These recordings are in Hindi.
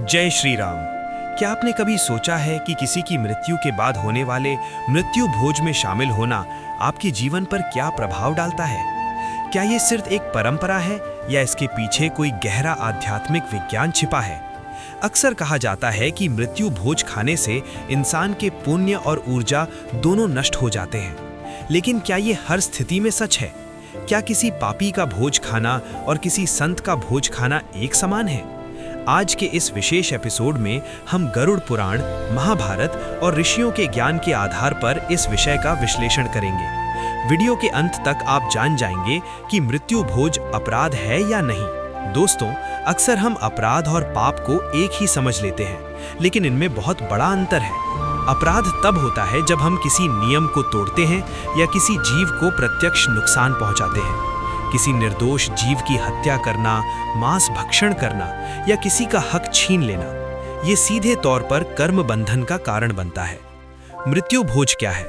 जय श्री राम। क्या आपने कभी सोचा है कि किसी की मृत्यु के बाद होने वाले मृत्यु भोज में शामिल होना आपके जीवन पर क्या प्रभाव डालता है? क्या ये सिर्फ एक परंपरा है या इसके पीछे कोई गहरा आध्यात्मिक विज्ञान छिपा है? अक्सर कहा जाता है कि मृत्यु भोज खाने से इंसान के पुण्य और ऊर्जा दोनों नष्ट हो जाते हैं, लेकिन क्या ये हर स्थिति में सच है? क्या किसी पापी का भोज खाना और किसी संत का भोज खाना एक समान है? आज के इस विशेष एपिसोड में हम गरुड़ पुराण, महाभारत और ऋषियों के ज्ञान के आधार पर इस विषय का विश्लेषण करेंगे। वीडियो के अंत तक आप जान जाएंगे कि मृत्यु भोज अपराध है या नहीं। दोस्तों, अक्सर हम अपराध और पाप को एक ही समझ लेते हैं, लेकिन इनमें बहुत बड़ा अंतर है। अपराध तब होता है जब हम किसी नियम को तोड़ते हैं या किसी जीव को प्रत्यक्ष नुकसान पहुंचाते हैं। किसी निर्दोष जीव की हत्या करना, मांस भक्षण करना या किसी का हक छीन लेना, ये सीधे तौर पर कर्म बंधन का कारण बनता है। मृत्यु भोज क्या है?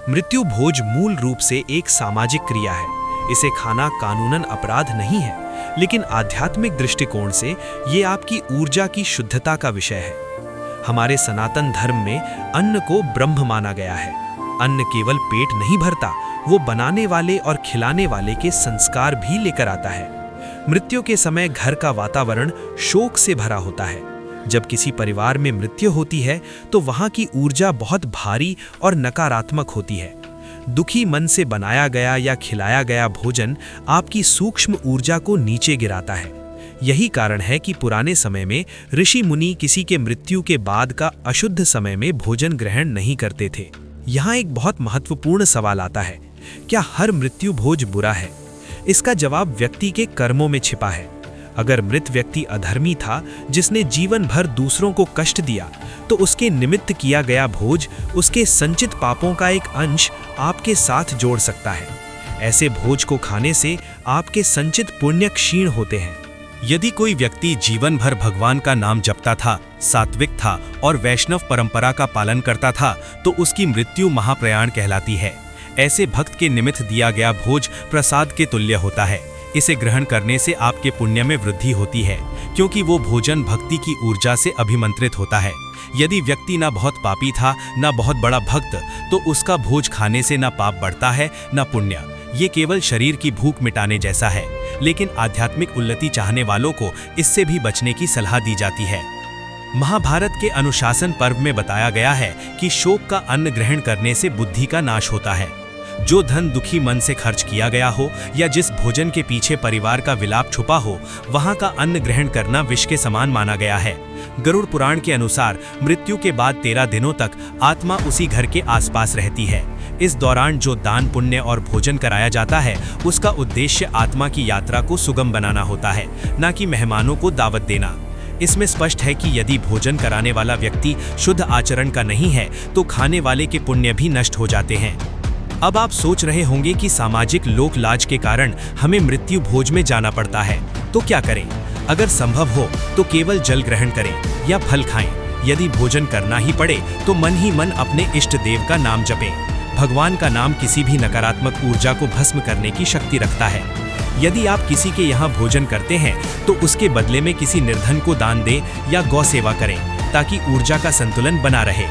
मृत्यु भोज मूल रूप से एक सामाजिक क्रिया है। इसे खाना कानूनन अपराध नहीं है, लेकिन आध्यात्मिक दृष्टिकोण से ये आपकी ऊर्जा की शुद्धता का विषय है। हमारे सनातन धर्म में अन्न को ब्रह्म माना गया है। अन्न केवल पेट नहीं भरता, वो बनाने वाले और खिलाने वाले के संस्कार भी लेकर आता है। मृत्यु के समय घर का वातावरण शोक से भरा होता है। जब किसी परिवार में मृत्यु होती है तो वहां की ऊर्जा बहुत भारी और नकारात्मक होती है। दुखी मन से बनाया गया या खिलाया गया भोजन आपकी सूक्ष्म ऊर्जा को नीचे गिराता है। यही कारण है कि पुराने समय में ऋषि मुनि किसी के मृत्यु के बाद का अशुद्ध समय में भोजन ग्रहण नहीं करते थे। यहाँ एक बहुत महत्वपूर्ण सवाल आता है, क्या हर मृत्यु भोज बुरा है? इसका जवाब व्यक्ति के कर्मों में छिपा है। अगर मृत व्यक्ति अधर्मी था, जिसने जीवन भर दूसरों को कष्ट दिया, तो उसके निमित्त किया गया भोज उसके संचित पापों का एक अंश आपके साथ जोड़ सकता है। ऐसे भोज को खाने से आपके संचित पुण्य क्षीण होते हैं। यदि कोई व्यक्ति जीवन भर भगवान का नाम जपता था, सात्विक था और वैष्णव परंपरा का पालन करता था, तो उसकी मृत्यु महाप्रयाण कहलाती है। ऐसे भक्त के निमित्त दिया गया भोज प्रसाद के तुल्य होता है। इसे ग्रहण करने से आपके पुण्य में वृद्धि होती है, क्योंकि वो भोजन भक्ति की ऊर्जा से अभिमंत्रित होता है। यदि व्यक्ति ना बहुत पापी था, ना बहुत बड़ा भक्त, तो उसका भोज खाने से ना पाप बढ़ता है, ना पुण्य। ये केवल शरीर की भूख मिटाने जैसा है, लेकिन आध्यात्मिक उन्नति चाहने वालों को इससे भी बचने की सलाह दी जाती है। महाभारत के अनुशासन पर्व में बताया गया है कि शोक का अन्न ग्रहण करने से बुद्धि का नाश होता है। जो धन दुखी मन से खर्च किया गया हो या जिस भोजन के पीछे परिवार का विलाप छुपा हो, वहां का अन्न ग्रहण करना विष के समान माना गया है। गरुड़ पुराण के अनुसार मृत्यु के बाद 13 दिनों तक आत्मा उसी घर के आसपास रहती है। इस दौरान जो दान पुण्य और भोजन कराया जाता है, उसका उद्देश्य आत्मा की यात्रा को सुगम बनाना होता है, न कि मेहमानों को दावत देना। इसमें स्पष्ट है कि यदि भोजन कराने वाला व्यक्ति शुद्ध आचरण का नहीं है, तो खाने वाले के पुण्य भी नष्ट हो जाते हैं। अब आप सोच रहे होंगे कि सामाजिक लोक लाज के कारण हमें मृत्यु भोज में जाना पड़ता है, तो क्या करें? अगर संभव हो तो केवल जल ग्रहण करें या फल खाएं। यदि भोजन करना ही पड़े तो मन ही मन अपने इष्ट देव का नाम जपें। भगवान का नाम किसी भी नकारात्मक ऊर्जा को भस्म करने की शक्ति रखता है। यदि आप किसी के यहाँ भोजन करते हैं तो उसके बदले में किसी निर्धन को दान दें या गौ सेवा करें, ताकि ऊर्जा का संतुलन बना रहे।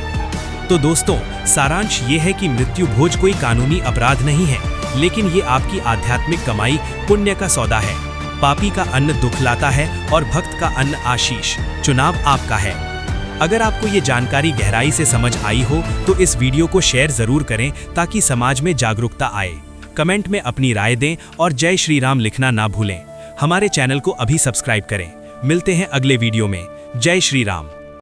तो दोस्तों, सारांश ये है कि मृत्यु भोज कोई कानूनी अपराध नहीं है, लेकिन ये आपकी आध्यात्मिक कमाई पुण्य का सौदा है। पापी का अन्न दुख लाता है और भक्त का अन्न आशीष। चुनाव आपका है। अगर आपको ये जानकारी गहराई से समझ आई हो तो इस वीडियो को शेयर जरूर करें, ताकि समाज में जागरूकता आए। कमेंट में अपनी राय दें और जय श्री राम लिखना ना भूलें। हमारे चैनल को अभी सब्सक्राइब करें। मिलते हैं अगले वीडियो में। जय श्री राम।